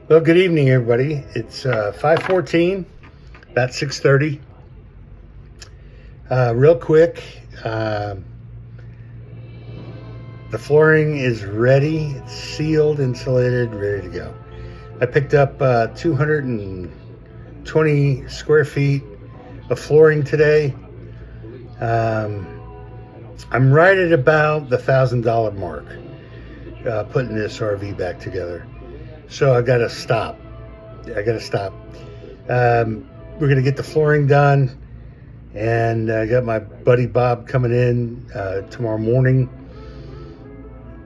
Well, good evening, everybody. It's 5:14, about 6:30. Real quick, the flooring is ready. It's sealed, insulated, ready to go. I picked up 220 square feet of flooring today. I'm right at about the $1,000 mark putting this RV back together. So I got to stop. We're going to get the flooring done. And I got my buddy Bob coming in tomorrow morning.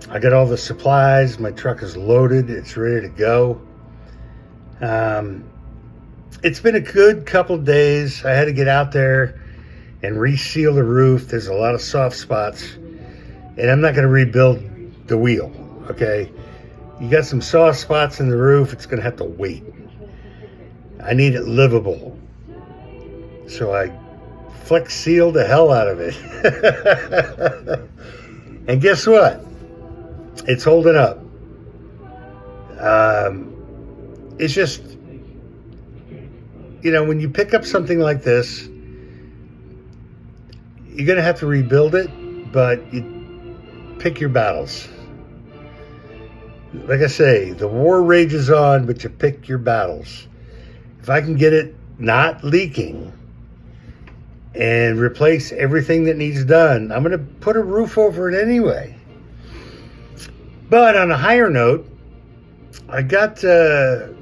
I got all the supplies. My truck is loaded. It's ready to go. It's been a good couple of days. I had to get out there and reseal the roof. There's a lot of soft spots. And I'm not going to rebuild the wheel, okay? You got some soft spots in the roof. It's going to have to wait. I need it livable. So I flex sealed the hell out of it. And guess what? It's holding up. It's just, when you pick up something like this, you're going to have to rebuild it, but you pick your battles. Like I say, the war rages on, but you pick your battles. If I can get it not leaking and replace everything that needs done, I'm going to put a roof over it anyway. But on a higher note, I got a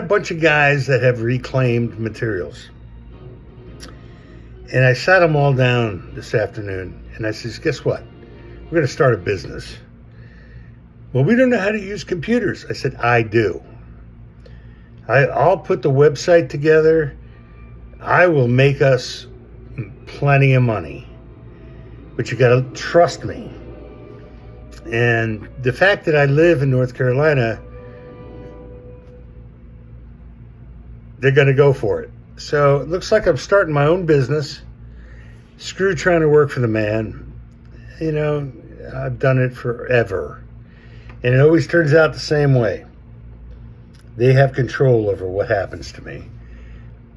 bunch of guys that have reclaimed materials. And I sat them all down this afternoon, and I says, guess what? We're going to start a business. Well, we don't know how to use computers. I said, I do. I'll put the website together. I will make us plenty of money. But you got to trust me. And the fact that I live in North Carolina, they're going to go for it. So it looks like I'm starting my own business. Screw trying to work for the man. I've done it forever. And it always turns out the same way. They have control over what happens to me.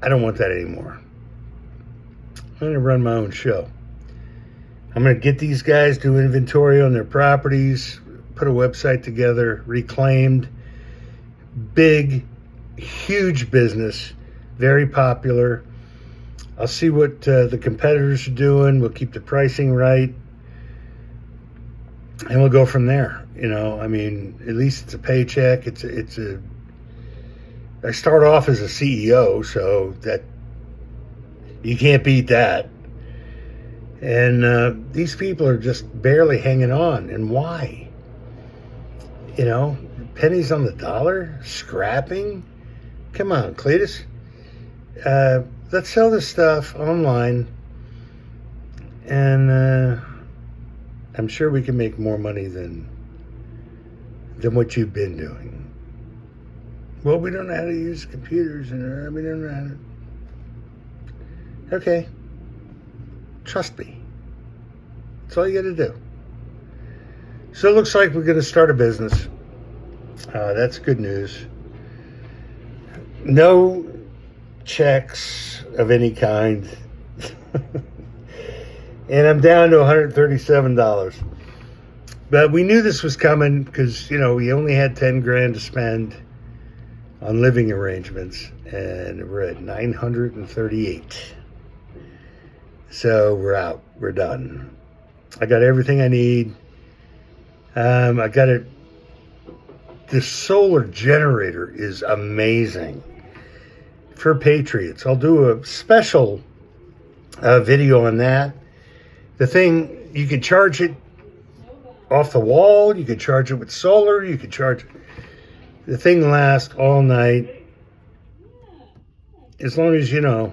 I don't want that anymore. I'm going to run my own show. I'm going to get these guys, do inventory on their properties, put a website together, reclaimed. Big, huge business, very popular. I'll see what the competitors are doing. We'll keep the pricing right. And we'll go from there. At least it's a paycheck. I start off as a CEO, so that you can't beat that. And these people are just barely hanging on. And why? Pennies on the dollar, scrapping. Come on, Cletus. Let's sell this stuff online, and I'm sure we can make more money than what you've been doing. Well, we don't know how to use computers, and we don't know how to. Okay. Trust me. That's all you got to do. So it looks like we're going to start a business. That's good news. No checks of any kind. And I'm down to $137. But we knew this was coming because, we only had 10 grand to spend on living arrangements, and we're at 938. So we're out. We're done. I got everything I need. I got it. The solar generator is amazing for Patriots. I'll do a special video on that. The thing, you can charge it off the wall. You can charge it with solar. You can charge it. The thing lasts all night. As long as, you're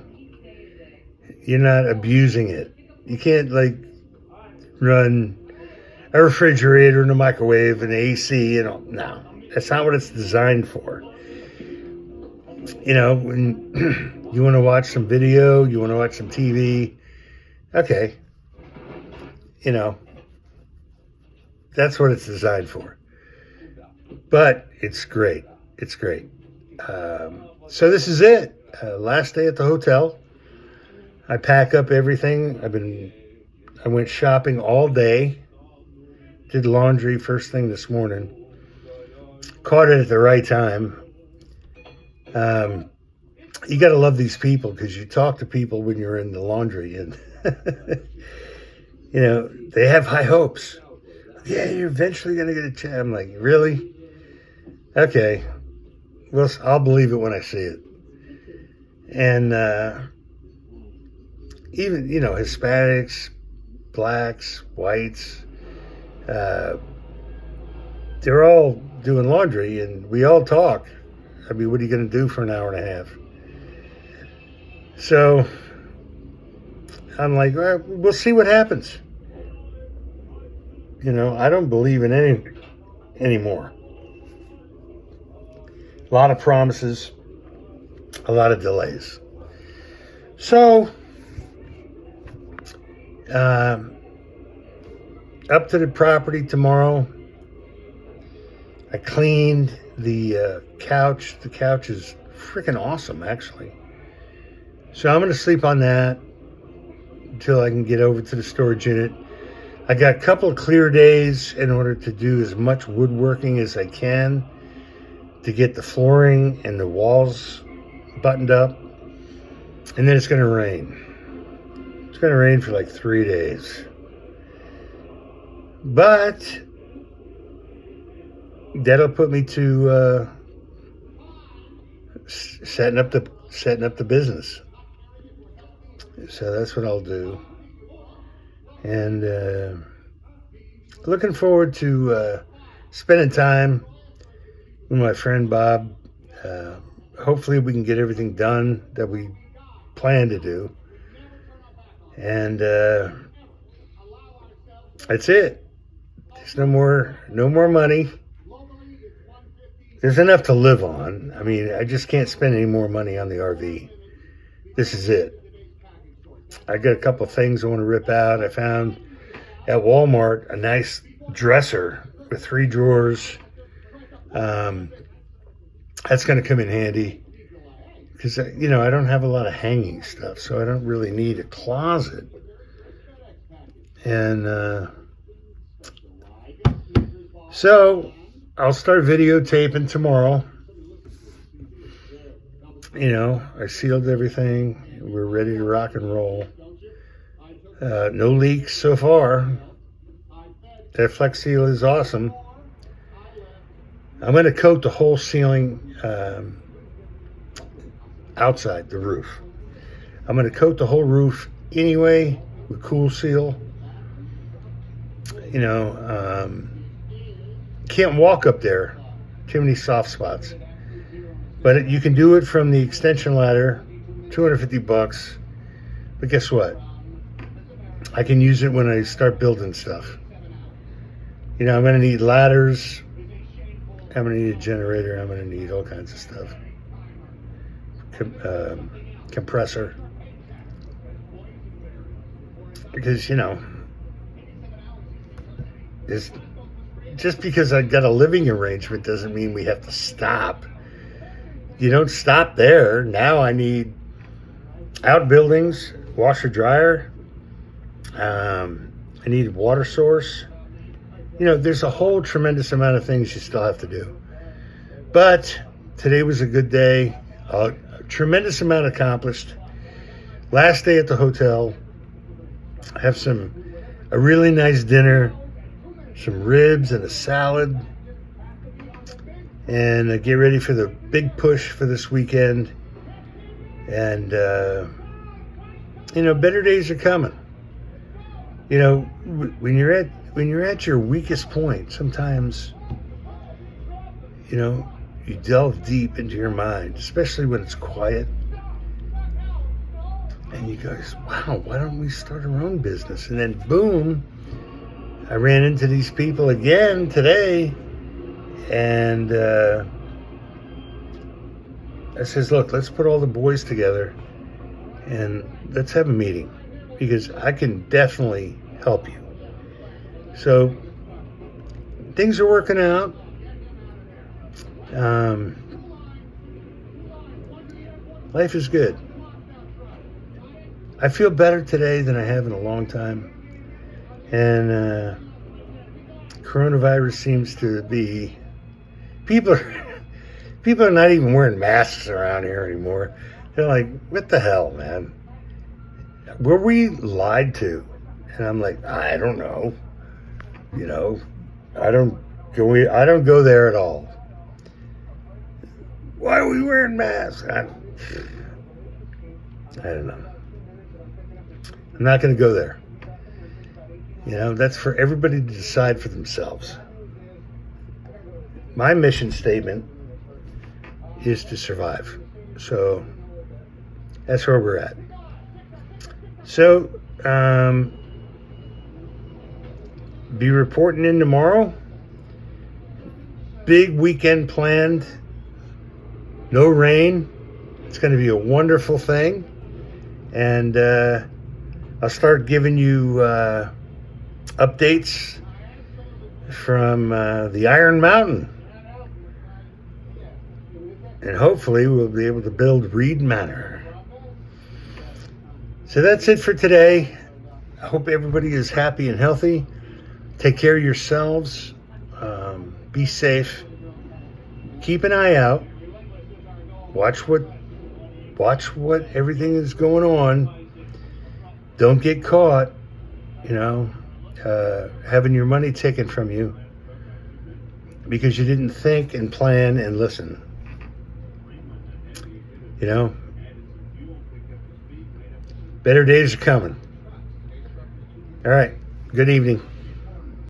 not abusing it. You can't, run a refrigerator and a microwave and AC and all. No, that's not what it's designed for. When you want to watch some video, you want to watch some TV, okay. That's what it's designed for. But it's great. It's great. So this is it. Last day at the hotel. I pack up everything. I went shopping all day. Did laundry first thing this morning. Caught it at the right time. You got to love these people because you talk to people when you're in the laundry and, they have high hopes. Yeah, you're eventually going to get a chance. I'm like, really? Okay. Well, I'll believe it when I see it. And even, Hispanics, blacks, whites, they're all doing laundry and we all talk. I mean, what are you going to do for an hour and a half? So I'm like, well, we'll see what happens. I don't believe in anything anymore. A lot of promises, a lot of delays. So, up to the property tomorrow. I cleaned the couch. The couch is freaking awesome, actually. So I'm going to sleep on that until I can get over to the storage unit. I got a couple of clear days in order to do as much woodworking as I can to get the flooring and the walls buttoned up. And then it's going to rain. It's going to rain for like 3 days. But that'll put me to setting up the business. So that's what I'll do. And looking forward to spending time with my friend Bob. Hopefully we can get everything done that we plan to do. And that's it. There's no more money. There's enough to live on. I mean, I just can't spend any more money on the RV. This is it. I got a couple of things I want to rip out. I found at Walmart a nice dresser with 3 drawers. That's going to come in handy because, I don't have a lot of hanging stuff, so I don't really need a closet. And so I'll start videotaping tomorrow. I sealed everything. We're ready to rock and roll. No leaks so far. That Flex Seal is awesome. I'm going to coat the whole ceiling outside the roof. I'm going to coat the whole roof anyway with Cool Seal. Can't walk up there. Too many soft spots. But you can do it from the extension ladder, $250. But guess what? I can use it when I start building stuff. I'm going to need ladders. I'm going to need a generator. I'm going to need all kinds of stuff. Compressor. Because, just because I got a living arrangement doesn't mean we have to stop. You don't stop there. Now I need outbuildings, washer dryer. I need a water source. There's a whole tremendous amount of things you still have to do. But today was a good day. A tremendous amount accomplished. Last day at the hotel. I have a really nice dinner, some ribs and a salad. And get ready for the big push for this weekend. And, better days are coming. When you're at your weakest point, sometimes, you delve deep into your mind, especially when it's quiet. And you go, wow, why don't we start our own business? And then boom, I ran into these people again today. And I says, look, let's put all the boys together and let's have a meeting because I can definitely help you. So things are working out. Life is good. I feel better today than I have in a long time. And coronavirus seems to be... People are not even wearing masks around here anymore. They're like, what the hell, man? Were we lied to? And I'm like, I don't know. You know, I don't go there at all. Why are we wearing masks? I don't know. I'm not going to go there. You know, that's for everybody to decide for themselves. My mission statement is to survive. So that's where we're at. So, be reporting in tomorrow. Big weekend planned. No rain. It's going to be a wonderful thing. And I'll start giving you updates from the Iron Mountain. And hopefully we'll be able to build Reed Manor. So that's it for today. I hope everybody is happy and healthy. Take care of yourselves. Be safe. Keep an eye out. Watch what everything is going on. Don't get caught, having your money taken from you because you didn't think and plan and listen. Better days are coming. All right. Good evening.